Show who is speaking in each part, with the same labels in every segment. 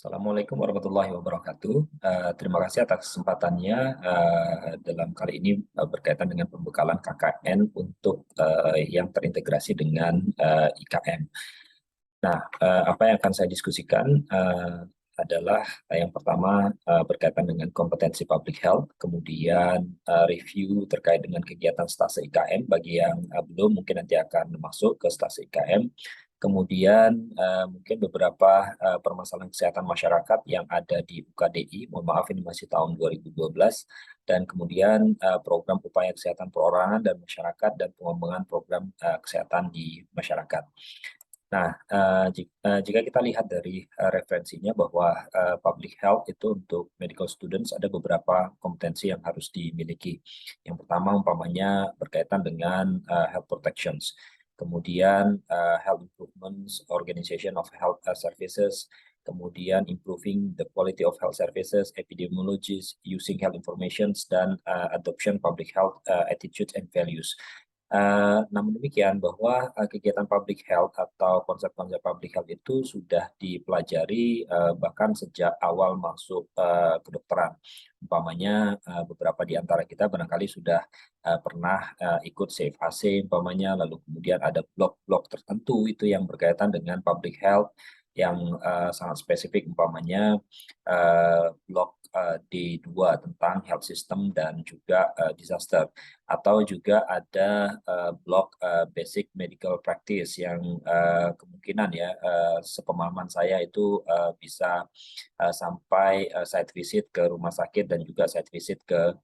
Speaker 1: Assalamualaikum warahmatullahi wabarakatuh. Terima kasih atas kesempatannya dalam kali ini berkaitan dengan pembekalan KKN untuk yang terintegrasi dengan IKM. Nah, apa yang akan saya diskusikan adalah yang pertama berkaitan dengan kompetensi public health, kemudian review terkait dengan kegiatan stase IKM bagi yang belum mungkin nanti akan masuk ke stase IKM. Kemudian mungkin beberapa permasalahan kesehatan masyarakat yang ada di UKDI, mohon maaf ini masih tahun 2012, dan kemudian program upaya kesehatan perorangan dan masyarakat dan pengembangan program kesehatan di masyarakat. Nah, jika kita lihat dari referensinya bahwa public health itu untuk medical students ada beberapa kompetensi yang harus dimiliki. Yang pertama umpamanya berkaitan dengan health protections, kemudian health improvements, organization of health services, kemudian improving the quality of health services, epidemiologies, using health informations, dan adoption public health attitudes and values. Namun demikian bahwa kegiatan public health atau konsep-konsep public health itu sudah dipelajari bahkan sejak awal masuk kedokteran. Umpamanya beberapa di antara kita barangkali sudah pernah ikut Save AC umpamanya, lalu kemudian ada blok-blok tertentu itu yang berkaitan dengan public health yang sangat spesifik umpamanya blok D2 tentang health system dan juga disaster, atau juga ada blok basic medical practice yang kemungkinan ya sepemahaman saya itu bisa sampai site visit ke rumah sakit dan juga site visit ke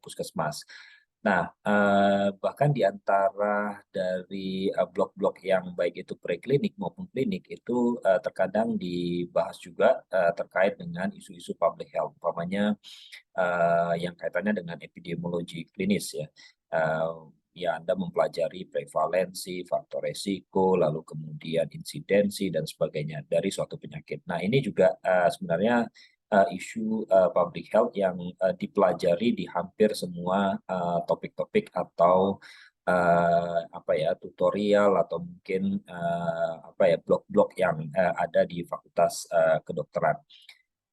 Speaker 1: puskesmas. Nah, bahkan di antara dari blok-blok yang baik itu preklinik maupun klinik itu terkadang dibahas juga terkait dengan isu-isu public health, umpamanya yang kaitannya dengan epidemiologi klinis ya. Ya, Anda mempelajari prevalensi, faktor resiko, lalu kemudian insidensi dan sebagainya dari suatu penyakit. Nah, ini juga sebenarnya isu public health yang dipelajari di hampir semua topik-topik atau apa ya tutorial atau mungkin apa ya blok-blok yang ada di Fakultas Kedokteran.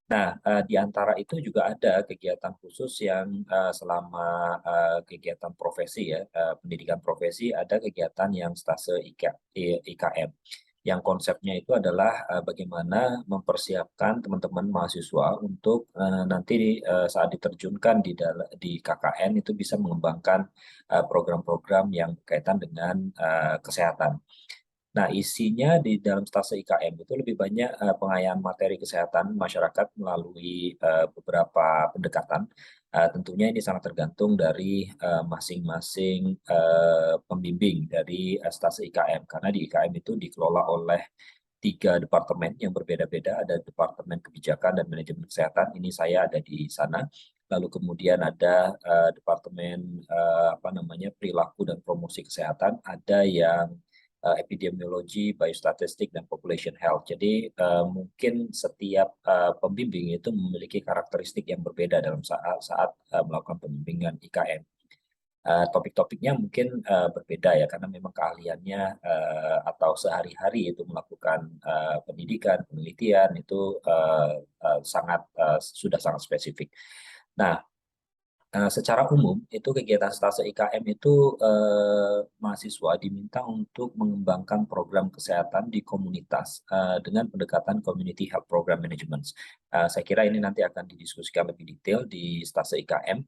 Speaker 1: Nah, di antara itu juga ada kegiatan khusus yang selama kegiatan profesi ya, pendidikan profesi, ada kegiatan yang stase IKM. Yang konsepnya itu adalah bagaimana mempersiapkan teman-teman mahasiswa untuk nanti saat diterjunkan di KKN itu bisa mengembangkan program-program yang berkaitan dengan kesehatan. Nah, isinya di dalam stase IKM itu lebih banyak pengayaan materi kesehatan masyarakat melalui beberapa pendekatan. Tentunya ini sangat tergantung dari masing-masing pembimbing dari stase IKM, karena di IKM itu dikelola oleh 3 departemen yang berbeda-beda. Ada Departemen Kebijakan dan Manajemen Kesehatan, ini saya ada di sana. Lalu kemudian ada Departemen apa namanya Perilaku dan Promosi Kesehatan, ada yang epidemiologi, biostatistik, dan population health. Jadi mungkin setiap pembimbing itu memiliki karakteristik yang berbeda dalam saat melakukan pembimbingan IKM. Topik-topiknya mungkin berbeda ya, karena memang keahliannya atau sehari-hari itu melakukan pendidikan, penelitian itu sudah sangat spesifik. Nah, secara umum itu kegiatan stase IKM itu mahasiswa diminta untuk mengembangkan program kesehatan di komunitas dengan pendekatan Community Health Program Management. Saya kira ini nanti akan didiskusikan lebih detail di stase IKM.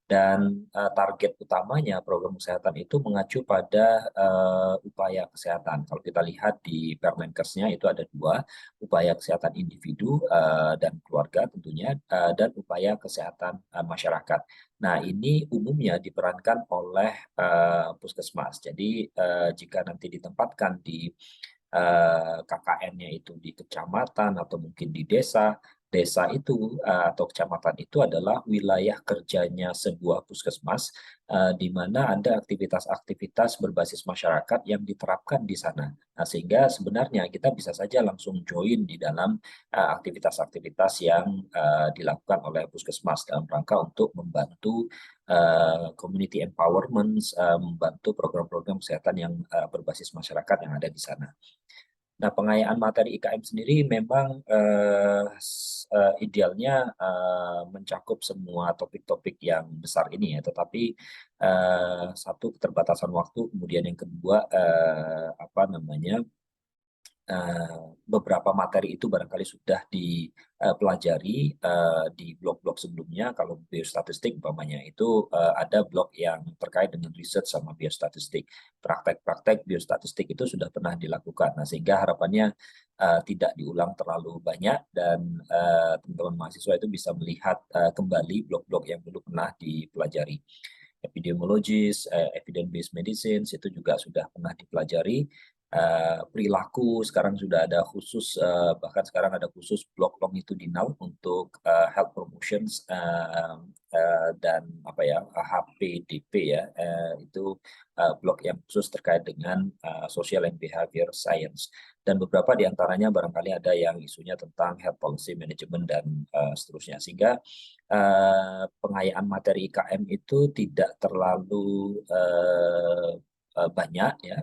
Speaker 1: Dan target utamanya program kesehatan itu mengacu pada upaya kesehatan. Kalau kita lihat di Permenkesnya itu ada 2, upaya kesehatan individu dan keluarga tentunya, dan upaya kesehatan masyarakat. Nah, ini umumnya diperankan oleh puskesmas. Jadi jika nanti ditempatkan di KKN-nya itu di kecamatan atau mungkin di desa, desa itu atau kecamatan itu adalah wilayah kerjanya sebuah puskesmas, di mana ada aktivitas-aktivitas berbasis masyarakat yang diterapkan di sana. Nah, sehingga sebenarnya kita bisa saja langsung join di dalam aktivitas-aktivitas yang dilakukan oleh puskesmas dalam rangka untuk membantu community empowerment, membantu program-program kesehatan yang berbasis masyarakat yang ada di sana. Nah, pengayaan materi IKM sendiri memang idealnya mencakup semua topik-topik yang besar ini ya, tetapi satu keterbatasan waktu, kemudian yang kedua apa namanya beberapa materi itu barangkali sudah dipelajari di blog-blog sebelumnya. Kalau biostatistik umpamanya itu ada blog yang terkait dengan riset sama biostatistik. Praktek-praktek biostatistik itu sudah pernah dilakukan. Nah, sehingga harapannya tidak diulang terlalu banyak dan teman-teman mahasiswa itu bisa melihat kembali blog-blog yang dulu pernah dipelajari. Epidemiologis, evidence-based medicine itu juga sudah pernah dipelajari. Perilaku sekarang sudah ada khusus, bahkan sekarang ada khusus blog longitudinal untuk health promotions dan apa ya HPDP ya, itu blog yang khusus terkait dengan social and behavior science, dan beberapa diantaranya barangkali ada yang isunya tentang health policy management dan seterusnya, sehingga pengayaan materi IKM itu tidak terlalu banyak ya,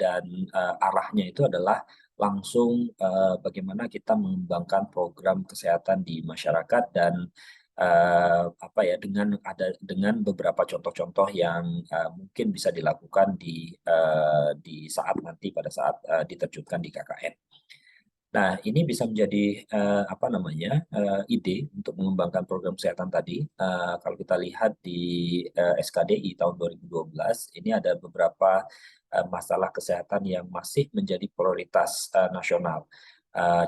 Speaker 1: dan arahnya itu adalah langsung bagaimana kita mengembangkan program kesehatan di masyarakat dan apa ya dengan beberapa contoh-contoh yang mungkin bisa dilakukan di saat nanti pada saat diterjunkan di KKN. Nah, ini bisa menjadi apa namanya ide untuk mengembangkan program kesehatan tadi. Kalau kita lihat di SKDI tahun 2012, ini ada beberapa masalah kesehatan yang masih menjadi prioritas nasional.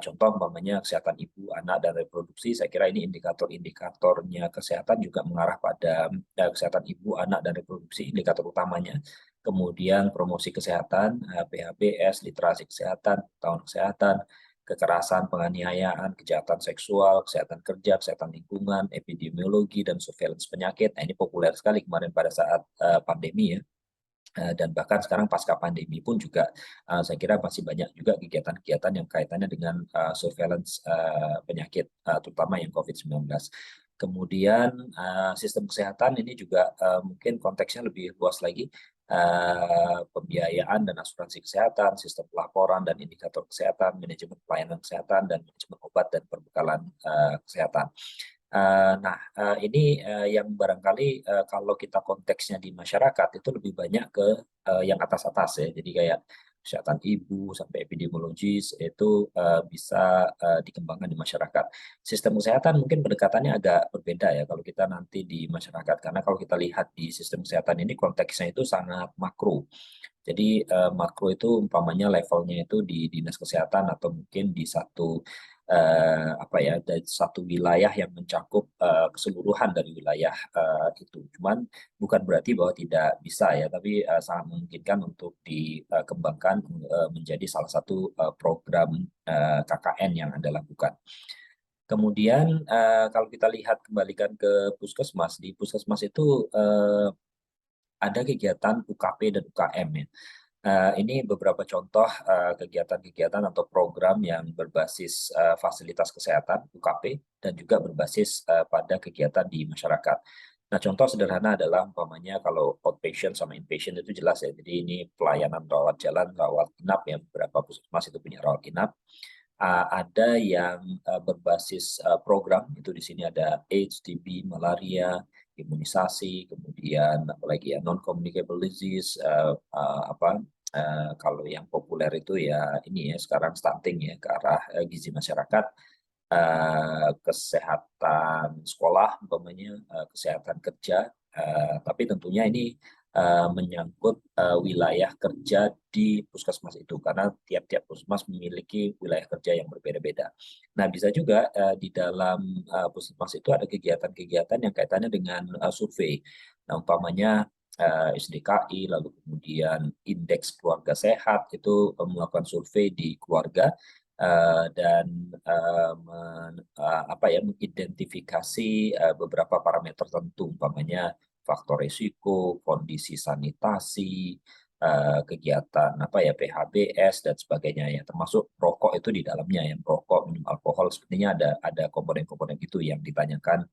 Speaker 1: Contoh umpamanya kesehatan ibu, anak, dan reproduksi. Saya kira ini indikator-indikatornya kesehatan juga mengarah pada kesehatan ibu, anak, dan reproduksi, indikator utamanya. Kemudian promosi kesehatan, PHBS, literasi kesehatan, tahun kesehatan, kekerasan, penganiayaan, kejahatan seksual, kesehatan kerja, kesehatan lingkungan, epidemiologi, dan surveillance penyakit. Nah, ini populer sekali kemarin pada saat pandemi ya. Dan bahkan sekarang pasca pandemi pun juga saya kira masih banyak juga kegiatan-kegiatan yang kaitannya dengan surveillance penyakit, terutama yang COVID-19. Kemudian sistem kesehatan ini juga mungkin konteksnya lebih luas lagi, pembiayaan dan asuransi kesehatan, sistem pelaporan dan indikator kesehatan, manajemen pelayanan kesehatan, dan manajemen obat dan perbekalan kesehatan. Nah, ini yang barangkali kalau kita konteksnya di masyarakat itu lebih banyak ke yang atas-atas ya. Jadi kayak kesehatan ibu sampai epidemiologis itu bisa dikembangkan di masyarakat. Sistem kesehatan mungkin pendekatannya agak berbeda ya kalau kita nanti di masyarakat. Karena kalau kita lihat di sistem kesehatan ini konteksnya itu sangat makro. Jadi makro itu umpamanya levelnya itu di dinas kesehatan atau mungkin di satu apa ya, dari satu wilayah yang mencakup keseluruhan dari wilayah itu. Cuman bukan berarti bahwa tidak bisa ya, tapi sangat memungkinkan untuk dikembangkan menjadi salah satu program KKN yang Anda lakukan. Kemudian kalau kita lihat kembalikan ke puskesmas, di puskesmas itu ada kegiatan UKP dan UKM ya. Ini beberapa contoh kegiatan-kegiatan atau program yang berbasis fasilitas kesehatan UKP dan juga berbasis pada kegiatan di masyarakat. Nah, contoh sederhana adalah umpamanya kalau outpatient sama inpatient itu jelas ya. Jadi ini pelayanan rawat jalan, rawat inap ya. Beberapa puskesmas itu punya rawat inap. Ada yang berbasis program, itu di sini ada AIDS, TB, malaria, imunisasi, kemudian apalagi ya non-communicable disease, apa kalau yang populer itu ya ini ya sekarang stunting ya ke arah gizi masyarakat, kesehatan sekolah umpamanya, kesehatan kerja, tapi tentunya ini menyangkut wilayah kerja di puskesmas itu karena tiap-tiap puskesmas memiliki wilayah kerja yang berbeda-beda. Nah, bisa juga di dalam puskesmas itu ada kegiatan-kegiatan yang kaitannya dengan survei. Nah, umpamanya SDKI, lalu kemudian indeks keluarga sehat itu melakukan survei di keluarga dan apa ya mengidentifikasi beberapa parameter tertentu, umpamanya faktor risiko, kondisi sanitasi, kegiatan apa ya PHBS dan sebagainya ya, termasuk rokok itu di dalamnya ya, rokok, minum alkohol, sepertinya ada komponen-komponen itu yang ditanyakan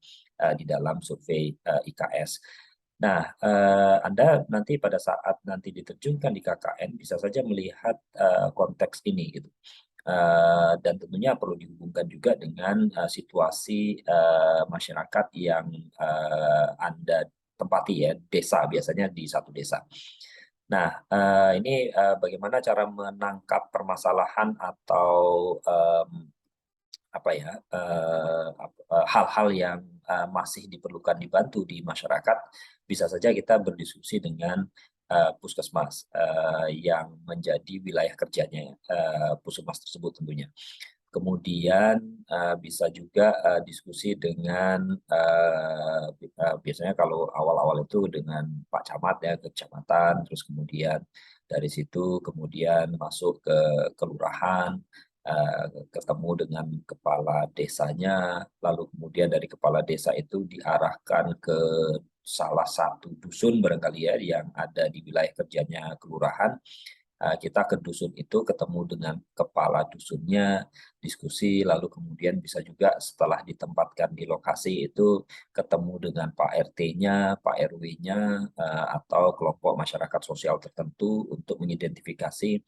Speaker 1: di dalam survei IKS. Nah, Anda nanti pada saat nanti diterjunkan di KKN bisa saja melihat konteks ini gitu. Dan tentunya perlu dihubungkan juga dengan situasi masyarakat yang Anda tempati ya, desa biasanya di satu desa. Nah, ini bagaimana cara menangkap permasalahan atau apa ya hal-hal yang masih diperlukan dibantu di masyarakat, bisa saja kita berdiskusi dengan puskesmas yang menjadi wilayah kerjanya puskesmas tersebut tentunya. Kemudian bisa juga diskusi dengan biasanya kalau awal-awal itu dengan Pak Camat ya ke kecamatan, terus kemudian dari situ kemudian masuk ke kelurahan, ketemu dengan kepala desanya, lalu kemudian dari kepala desa itu diarahkan ke salah satu dusun barangkali ya yang ada di wilayah kerjanya kelurahan. Kita ke dusun itu ketemu dengan kepala dusunnya, diskusi, lalu kemudian bisa juga setelah ditempatkan di lokasi itu ketemu dengan Pak RT-nya, Pak RW-nya, atau kelompok masyarakat sosial tertentu untuk mengidentifikasi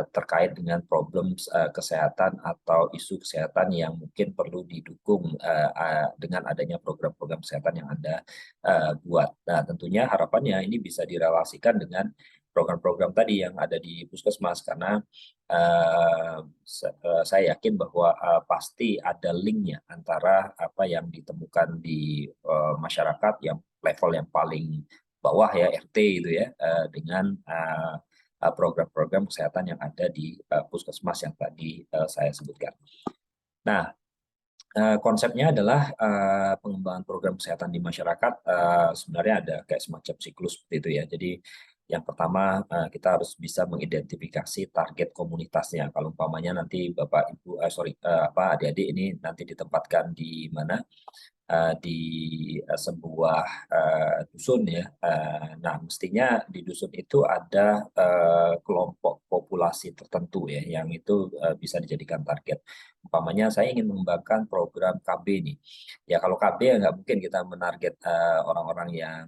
Speaker 1: terkait dengan problem kesehatan atau isu kesehatan yang mungkin perlu didukung dengan adanya program-program kesehatan yang Anda buat. Nah, tentunya harapannya ini bisa direlasikan dengan program-program tadi yang ada di puskesmas karena saya yakin bahwa pasti ada linknya antara apa yang ditemukan di masyarakat yang level yang paling bawah ya RT itu ya dengan program-program kesehatan yang ada di puskesmas yang tadi saya sebutkan. Nah, konsepnya adalah pengembangan program kesehatan di masyarakat sebenarnya ada kayak semacam siklus seperti itu ya. Jadi yang pertama kita harus bisa mengidentifikasi target komunitasnya. Kalau umpamanya nanti Bapak Ibu, apa adik-adik ini nanti ditempatkan di mana? Di sebuah dusun ya. Nah, mestinya di dusun itu ada kelompok populasi tertentu ya, yang itu bisa dijadikan target. Umpamanya saya ingin mengembangkan program KB nih. Ya kalau KB ya nggak mungkin kita menarget orang-orang yang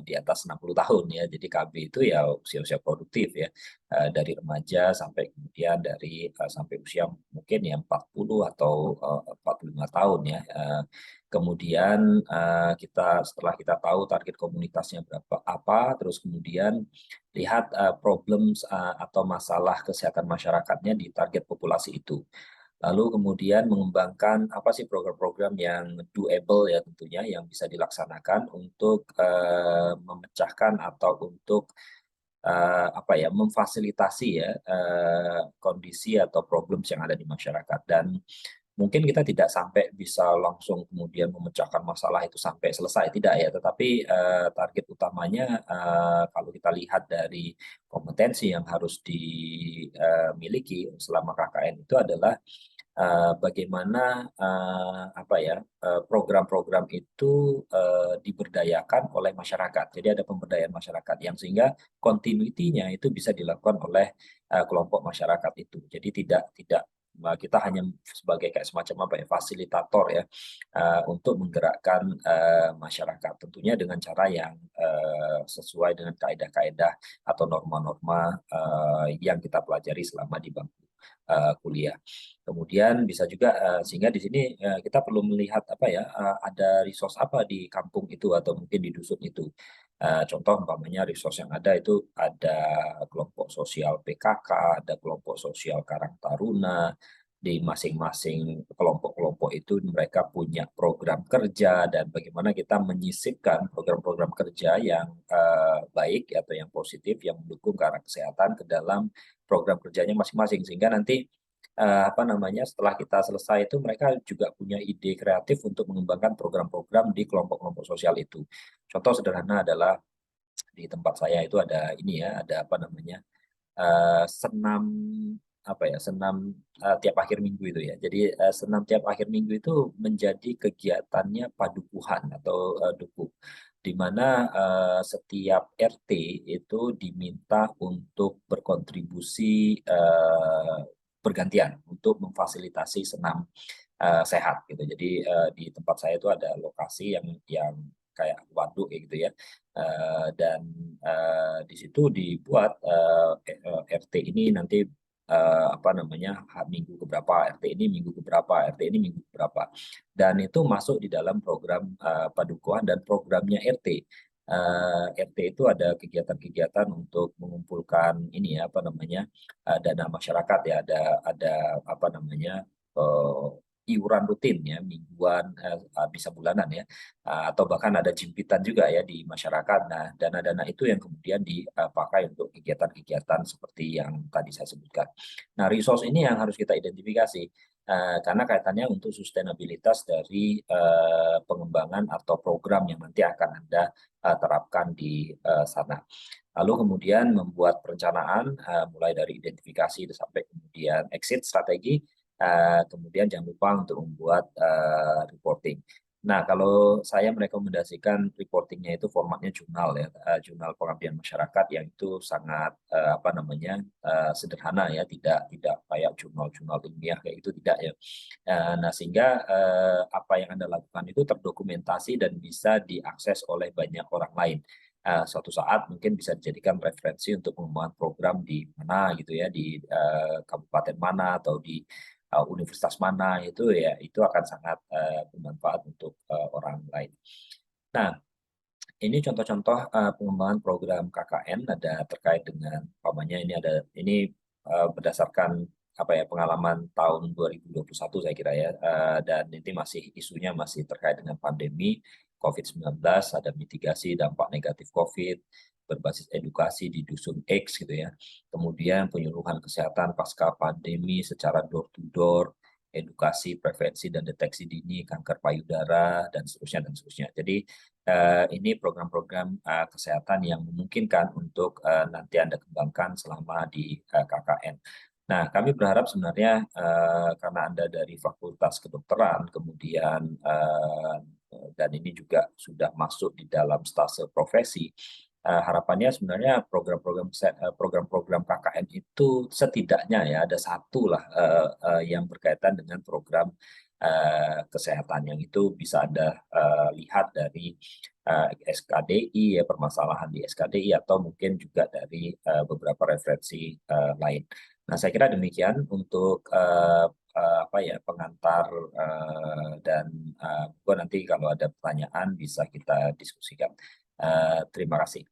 Speaker 1: di atas 60 tahun ya. Jadi KB itu ya usia-usia produktif ya. Dari remaja sampai kemudian sampai usia mungkin ya 40 atau 45 tahun ya. Kemudian setelah kita tahu target komunitasnya berapa apa, terus kemudian lihat atau masalah kesehatan masyarakatnya di target populasi itu. Lalu kemudian mengembangkan apa sih program-program yang doable ya tentunya yang bisa dilaksanakan untuk memecahkan atau untuk apa ya memfasilitasi ya kondisi atau problem yang ada di masyarakat. Dan mungkin kita tidak sampai bisa langsung kemudian memecahkan masalah itu sampai selesai, tidak ya. Tetapi target utamanya kalau kita lihat dari kompetensi yang harus dimiliki selama KKN itu adalah bagaimana apa ya program-program itu diberdayakan oleh masyarakat. Jadi ada pemberdayaan masyarakat yang sehingga continuity-nya itu bisa dilakukan oleh kelompok masyarakat itu. Jadi tidak kita hanya sebagai kayak semacam apa ya fasilitator ya untuk menggerakkan masyarakat tentunya dengan cara yang sesuai dengan kaedah-kaedah atau norma-norma yang kita pelajari selama di bangku kuliah. Kemudian bisa juga sehingga di sini kita perlu melihat apa ya ada resource apa di kampung itu atau mungkin di dusun itu. Contoh umpamanya resource yang ada itu ada kelompok sosial PKK, ada kelompok sosial Karang Taruna. Di masing-masing kelompok-kelompok itu mereka punya program kerja dan bagaimana kita menyisipkan program-program kerja yang baik atau yang positif yang mendukung ke arah kesehatan ke dalam program kerjanya masing-masing sehingga nanti apa namanya setelah kita selesai itu mereka juga punya ide kreatif untuk mengembangkan program-program di kelompok-kelompok sosial itu. Contoh sederhana adalah di tempat saya itu ada ini ya, ada apa namanya senam apa ya senam tiap akhir minggu itu ya. Jadi senam tiap akhir minggu itu menjadi kegiatannya padukuhan atau dukuk di mana setiap RT itu diminta untuk berkontribusi bergantian untuk memfasilitasi senam sehat gitu. Jadi di tempat saya itu ada lokasi yang kayak waduk gitu ya. Dan di situ dibuat RT ini nanti apa namanya minggu keberapa, RT ini minggu keberapa, RT ini minggu keberapa, dan itu masuk di dalam program padukuhan dan programnya RT. RT itu ada kegiatan-kegiatan untuk mengumpulkan ini ya apa namanya dana masyarakat ya, ada apa namanya iuran rutin ya mingguan, bisa bulanan ya, atau bahkan ada jimpitan juga ya di masyarakat. Nah, dana-dana itu yang kemudian dipakai untuk kegiatan-kegiatan seperti yang tadi saya sebutkan. Nah, resource ini yang harus kita identifikasi karena kaitannya untuk sustainabilitas dari pengembangan atau program yang nanti akan Anda terapkan di sana. Lalu kemudian membuat perencanaan mulai dari identifikasi sampai kemudian exit strategi, kemudian jangan lupa untuk membuat reporting. Nah, kalau saya merekomendasikan reportingnya itu formatnya jurnal ya, jurnal pengabdian masyarakat yang itu sangat apa namanya sederhana ya, tidak kayak jurnal-jurnal ilmiah kayak itu tidak ya. Nah, sehingga apa yang Anda lakukan itu terdokumentasi dan bisa diakses oleh banyak orang lain. Suatu saat mungkin bisa dijadikan referensi untuk pengembangan program di mana gitu ya, di kabupaten mana atau di universitas mana, itu akan sangat bermanfaat untuk orang lain. Nah, ini contoh-contoh pengembangan program KKN ada terkait dengan umpamanya ini berdasarkan apa ya pengalaman tahun 2021 saya kira ya, dan ini isunya masih terkait dengan pandemi COVID-19, ada mitigasi dampak negatif COVID berbasis edukasi di dusun X gitu ya. Kemudian penyuluhan kesehatan pasca pandemi secara door to door, edukasi prevensi dan deteksi dini kanker payudara dan seterusnya dan seterusnya. Jadi ini program-program kesehatan yang memungkinkan untuk nanti Anda kembangkan selama di KKN. Nah, kami berharap sebenarnya karena Anda dari Fakultas Kedokteran, kemudian dan ini juga sudah masuk di dalam stase profesi, harapannya sebenarnya program-program KKN itu setidaknya ya ada satu lah yang berkaitan dengan program kesehatan yang itu bisa Anda lihat dari SKDI ya, permasalahan di SKDI atau mungkin juga dari beberapa referensi lain. Nah, saya kira demikian untuk apa ya pengantar dan nanti kalau ada pertanyaan bisa kita diskusikan. Terima kasih.